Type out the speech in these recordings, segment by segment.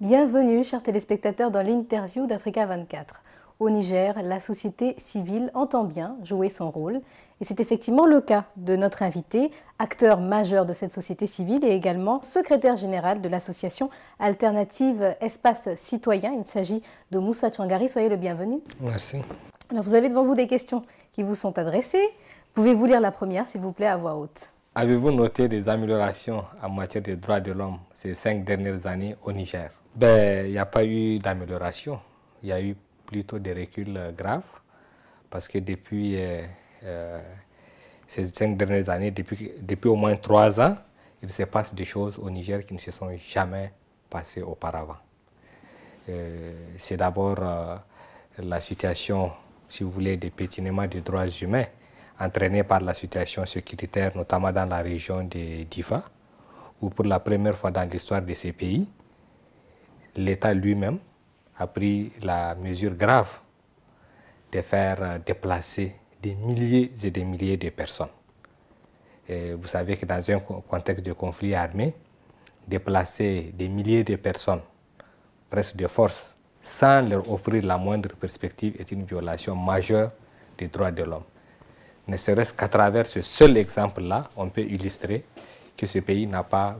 Bienvenue, chers téléspectateurs, dans l'interview d'Africa 24. Au Niger, la société civile entend bien jouer son rôle. Et c'est effectivement le cas de notre invité, acteur majeur de cette société civile et également secrétaire général de l'association alternative Espace Citoyen. Il s'agit de Moussa Tchangari. Soyez le bienvenu. Merci. Alors, vous avez devant vous des questions qui vous sont adressées. Pouvez-vous lire la première, s'il vous plaît, à voix haute? Avez-vous noté des améliorations en matière des droits de l'homme ces 5 dernières années au Niger? Il n'y a pas eu d'amélioration. Il y a eu plutôt des reculs graves parce que depuis ces 5 dernières années, depuis au moins 3 ans, il se passe des choses au Niger qui ne se sont jamais passées auparavant. C'est d'abord la situation, si vous voulez, des pétinements des droits humains entraînés par la situation sécuritaire, notamment dans la région de Difa, où pour la première fois dans l'histoire de ces pays, l'État lui-même a pris la mesure grave de faire déplacer des milliers et des milliers de personnes. Et vous savez que dans un contexte de conflit armé, déplacer des milliers de personnes, presque de force, sans leur offrir la moindre perspective est une violation majeure des droits de l'homme. Ne serait-ce qu'à travers ce seul exemple-là, on peut illustrer que ce pays n'a pas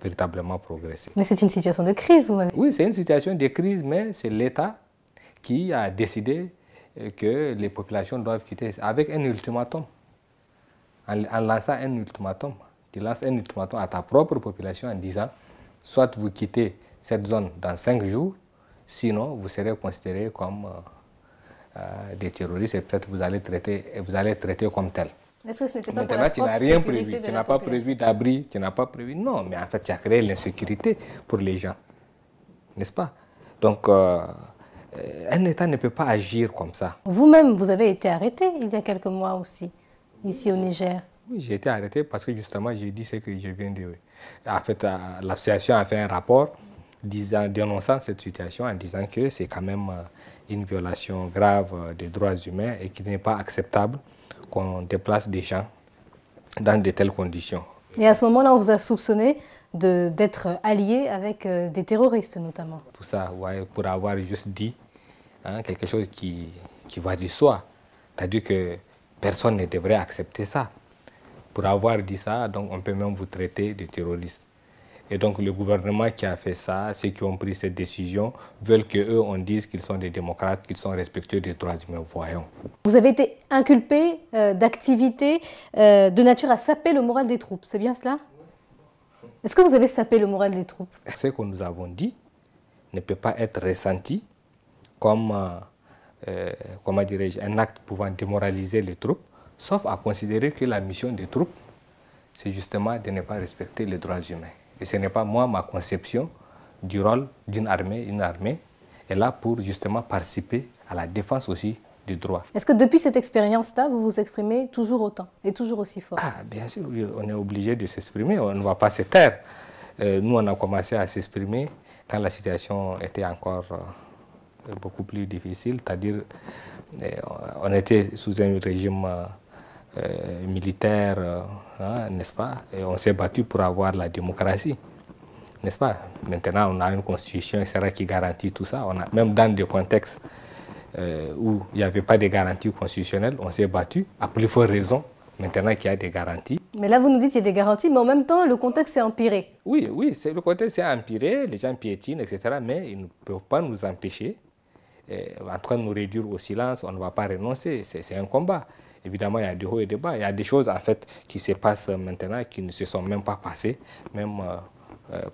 véritablement progressé. Mais c'est une situation de crise, vous-même. Oui, c'est une situation de crise, mais c'est l'État qui a décidé que les populations doivent quitter avec un ultimatum. En lançant un ultimatum, tu lances un ultimatum à ta propre population en disant soit vous quittez cette zone dans 5 jours, sinon vous serez considérés comme des terroristes et peut-être vous allez traiter comme tel. Est-ce que ce n'était pas Maintenant, pour la tu n'as propre rien sécurité prévu, de tu la n'as pas population? prévu d'abri, tu n'as pas prévu. Non, mais en fait, tu as créé l'insécurité pour les gens, n'est-ce pas? Donc, un État ne peut pas agir comme ça. Vous-même, vous avez été arrêté il y a quelques mois aussi, ici au Niger. Oui, j'ai été arrêté parce que justement, j'ai dit ce que je viens de dire. En fait, l'association a fait un rapport dénonçant cette situation en disant que c'est quand même une violation grave des droits humains et qu'il n'est pas acceptable qu'on déplace des gens dans de telles conditions. Et à ce moment-là, on vous a soupçonné d'être allié avec des terroristes notamment. Tout ça, ouais, pour avoir juste dit quelque chose qui va de soi. C'est-à-dire que personne ne devrait accepter ça. Pour avoir dit ça, donc on peut même vous traiter de terroriste. Et donc le gouvernement qui a fait ça, ceux qui ont pris cette décision, veulent qu'eux, on dise qu'ils sont des démocrates, qu'ils sont respectueux des droits humains. Voyons. Vous avez été inculpé d'activités de nature à saper le moral des troupes, c'est bien cela? Est-ce que vous avez sapé le moral des troupes? Ce que nous avons dit ne peut pas être ressenti comme, comment dirais-je, un acte pouvant démoraliser les troupes, sauf à considérer que la mission des troupes, c'est justement de ne pas respecter les droits humains. Et ce n'est pas moi, ma conception du rôle d'une armée. Une armée est là pour justement participer à la défense aussi du droit. Est-ce que depuis cette expérience-là, vous vous exprimez toujours autant et toujours aussi fort? Ah, bien sûr, on est obligé de s'exprimer, on ne va pas se taire. Nous, on a commencé à s'exprimer quand la situation était encore beaucoup plus difficile, c'est-à-dire on était sous un régime militaire, n'est-ce pas? Et on s'est battu pour avoir la démocratie, n'est-ce pas? Maintenant, on a une constitution, etc., qui garantit tout ça. Même dans des contextes où il n'y avait pas de garanties constitutionnelles, on s'est battu, à plus forte raison, maintenant qu'il y a des garanties. Mais là, vous nous dites qu'il y a des garanties, mais en même temps, le contexte s'est empiré. Oui, le contexte s'est empiré, les gens piétinent, etc., mais ils ne peuvent pas nous empêcher, en train de nous réduire au silence, on ne va pas renoncer, c'est un combat. Évidemment, il y a des hauts et des bas. Il y a des choses, en fait, qui se passent maintenant qui ne se sont même pas passées, même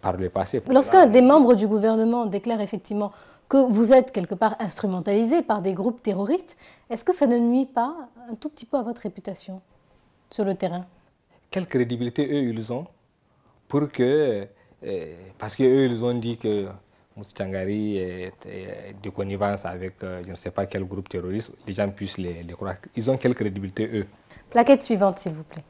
par le passé. Lorsqu'un des membres du gouvernement déclare effectivement que vous êtes quelque part instrumentalisé par des groupes terroristes, est-ce que ça ne nuit pas un tout petit peu à votre réputation sur le terrain? Quelle crédibilité eux, ils ont pour que... parce qu'eux, ils ont dit que Moussa Tchangari est de connivence avec je ne sais pas quel groupe terroriste, les gens puissent les croire. Ils ont quelle crédibilité, eux? Plaquette suivante, s'il vous plaît.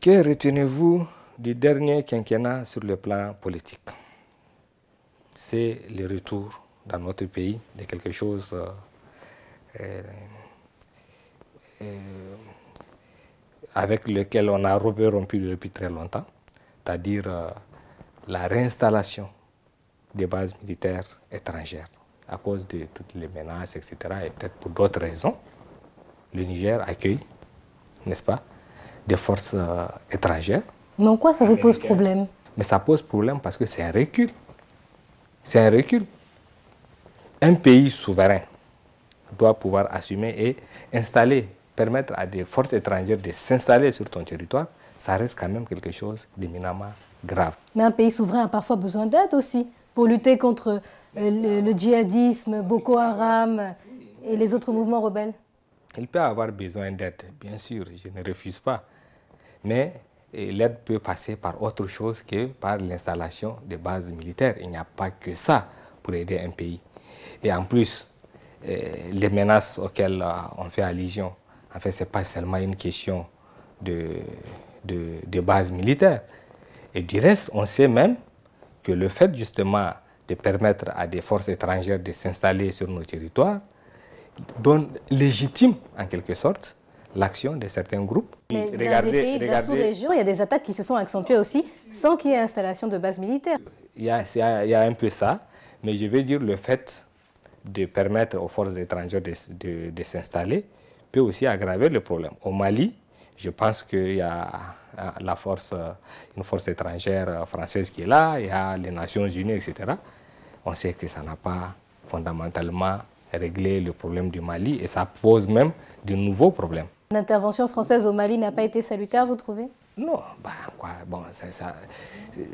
Que retenez-vous du dernier quinquennat sur le plan politique? C'est le retour dans notre pays de quelque chose avec lequel on a rompu depuis très longtemps, c'est-à-dire la réinstallation des bases militaires étrangères à cause de toutes les menaces, etc. Et peut-être pour d'autres raisons, le Niger accueille, n'est-ce pas, des forces étrangères. Mais en quoi ça vous pose problème? Mais ça pose problème parce que c'est un recul. C'est un recul. Un pays souverain doit pouvoir assumer et installer, permettre à des forces étrangères de s'installer sur ton territoire. Ça reste quand même quelque chose d'éminemment grave. Mais un pays souverain a parfois besoin d'aide aussi pour lutter contre le djihadisme, Boko Haram et les autres mouvements rebelles. Il peut avoir besoin d'aide, bien sûr, je ne refuse pas. Mais l'aide peut passer par autre chose que par l'installation de bases militaires. Il n'y a pas que ça pour aider un pays. Et en plus, les menaces auxquelles on fait allusion, en fait, ce n'est pas seulement une question de bases militaires. Et du reste, on sait même que le fait justement de permettre à des forces étrangères de s'installer sur nos territoires légitime en quelque sorte l'action de certains groupes. Mais dans les pays de la sous-région, il y a des attaques qui se sont accentuées aussi sans qu'il y ait installation de bases militaires. Il y a un peu ça, mais je veux dire le fait de permettre aux forces étrangères de s'installer peut aussi aggraver le problème. Au Mali, je pense qu'il y a une force étrangère française qui est là, il y a les Nations Unies, etc. On sait que ça n'a pas fondamentalement réglé le problème du Mali et ça pose même de nouveaux problèmes. L'intervention française au Mali n'a pas été salutaire, vous trouvez? Non,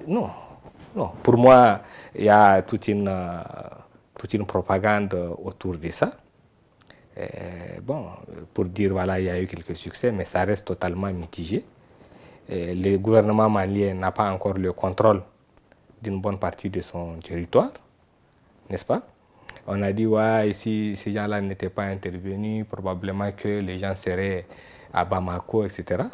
non, non. Pour moi, il y a toute une propagande autour de ça. Pour dire voilà, il y a eu quelques succès, mais ça reste totalement mitigé. Le gouvernement malien n'a pas encore le contrôle d'une bonne partie de son territoire, n'est-ce pas? On a dit, ouais, si ces gens-là n'étaient pas intervenus, probablement que les gens seraient à Bamako, etc.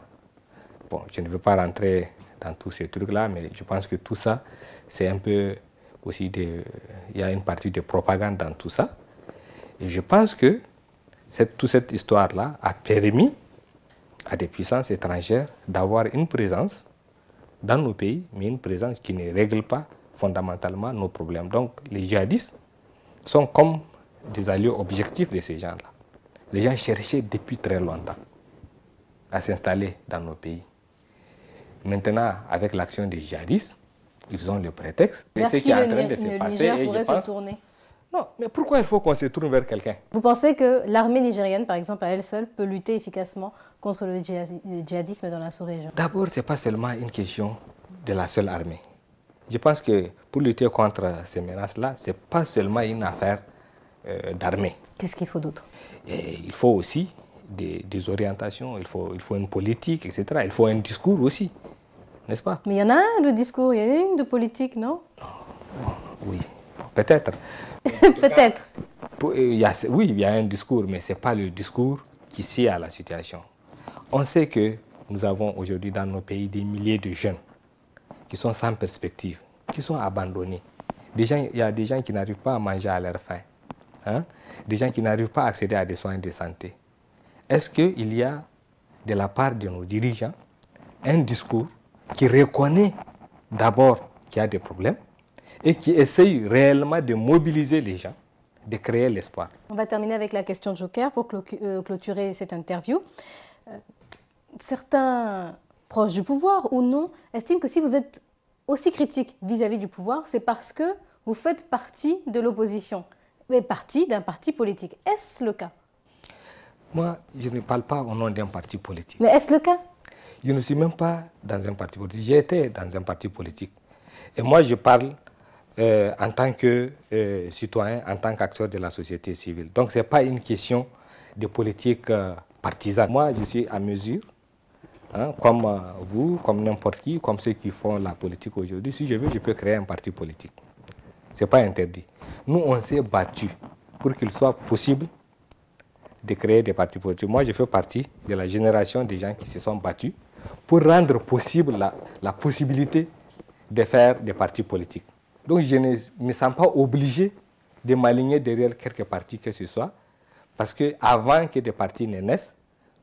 Bon, je ne veux pas rentrer dans tous ces trucs-là, mais je pense que tout ça, c'est un peu aussi il y a une partie de propagande dans tout ça. Et je pense que toute cette histoire-là a permis à des puissances étrangères d'avoir une présence dans nos pays, mais une présence qui ne règle pas fondamentalement nos problèmes. Donc, les djihadistes sont comme des alliés objectifs de ces gens-là. Les gens cherchaient depuis très longtemps à s'installer dans nos pays. Maintenant, avec l'action des djihadistes, ils ont le prétexte. Vers ce qui est en train de se passer, Niger pourrait se tourner? Non, mais pourquoi il faut qu'on se tourne vers quelqu'un? Vous pensez que l'armée nigérienne, par exemple, à elle seule, peut lutter efficacement contre le djihadisme dans la sous-région? D'abord, ce n'est pas seulement une question de la seule armée. Je pense que pour lutter contre ces menaces-là, ce n'est pas seulement une affaire d'armée. Qu'est-ce qu'il faut d'autre? Il faut aussi des orientations, il faut une politique, etc. Il faut un discours aussi, n'est-ce pas? Mais il y en a un, le discours, il y en a une de politique, non? Oui, peut-être. Peut-être. Oui, il y a un discours, mais ce n'est pas le discours qui sied à la situation. On sait que nous avons aujourd'hui dans nos pays des milliers de jeunes qui sont sans perspective, qui sont abandonnés. Il y a des gens qui n'arrivent pas à manger à leur faim, hein? Des gens qui n'arrivent pas à accéder à des soins de santé. Est-ce qu'il y a, de la part de nos dirigeants, un discours qui reconnaît d'abord qu'il y a des problèmes et qui essaye réellement de mobiliser les gens, de créer l'espoir? On va terminer avec la question Joker pour clôturer cette interview. Certains proches du pouvoir ou non estiment que si vous êtes aussi critique vis-à-vis du pouvoir, c'est parce que vous faites partie de l'opposition, mais partie d'un parti politique. Est-ce le cas? Moi, je ne parle pas au nom d'un parti politique. Mais est-ce le cas? Je ne suis même pas dans un parti politique. J'ai été dans un parti politique. Et moi, je parle en tant que citoyen, en tant qu'acteur de la société civile. Donc, ce n'est pas une question de politique partisane. Moi, je suis à mesure, hein, comme vous, comme n'importe qui, comme ceux qui font la politique aujourd'hui. Si je veux, je peux créer un parti politique. Ce n'est pas interdit. Nous, on s'est battus pour qu'il soit possible de créer des partis politiques. Moi, je fais partie de la génération des gens qui se sont battus pour rendre possible la possibilité de faire des partis politiques. Donc, je ne me sens pas obligé de m'aligner derrière quelques partis que ce soit, parce qu'avant que des partis ne naissent,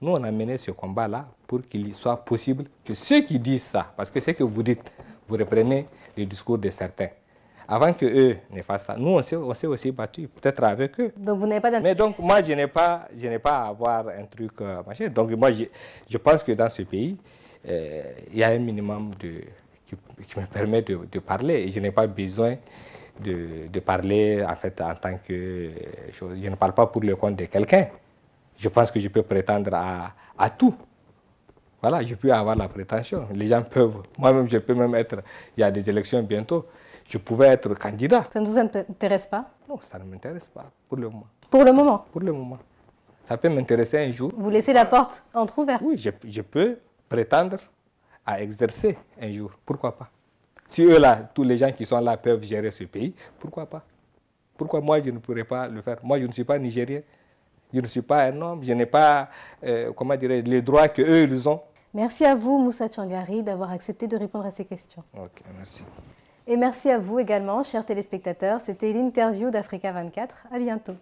nous, on a mené ce combat-là pour qu'il soit possible que ceux qui disent ça, parce que ce que vous dites, vous reprenez le discours de certains. Avant qu'eux ne fassent ça, nous, on s'est aussi battus, peut-être avec eux. Donc, vous n'avez pas d'intérêt. Mais donc, moi, je n'ai pas à avoir un truc machin. Donc, moi, je pense que dans ce pays, il y a un minimum qui me permet de parler. Et je n'ai pas besoin de parler, en fait, en tant que... je ne parle pas pour le compte de quelqu'un. Je pense que je peux prétendre à tout. Voilà, je peux avoir la prétention. Les gens peuvent... Moi-même, je peux même être... Il y a des élections bientôt. Je pouvais être candidat. Ça ne vous intéresse pas? Non, ça ne m'intéresse pas, pour le moment. Pour le moment? Pour le moment. Ça peut m'intéresser un jour. Vous laissez la porte entrouverte? Oui, je peux prétendre à exercer un jour. Pourquoi pas? Si eux là, tous les gens qui sont là peuvent gérer ce pays, pourquoi pas? Pourquoi moi je ne pourrais pas le faire? Moi je ne suis pas nigérien, je ne suis pas un homme, je n'ai pas, comment dirais-je, les droits qu'eux ils ont. Merci à vous, Moussa Tchangari, d'avoir accepté de répondre à ces questions. Ok, merci. Et merci à vous également, chers téléspectateurs. C'était l'interview d'Africa 24. À bientôt.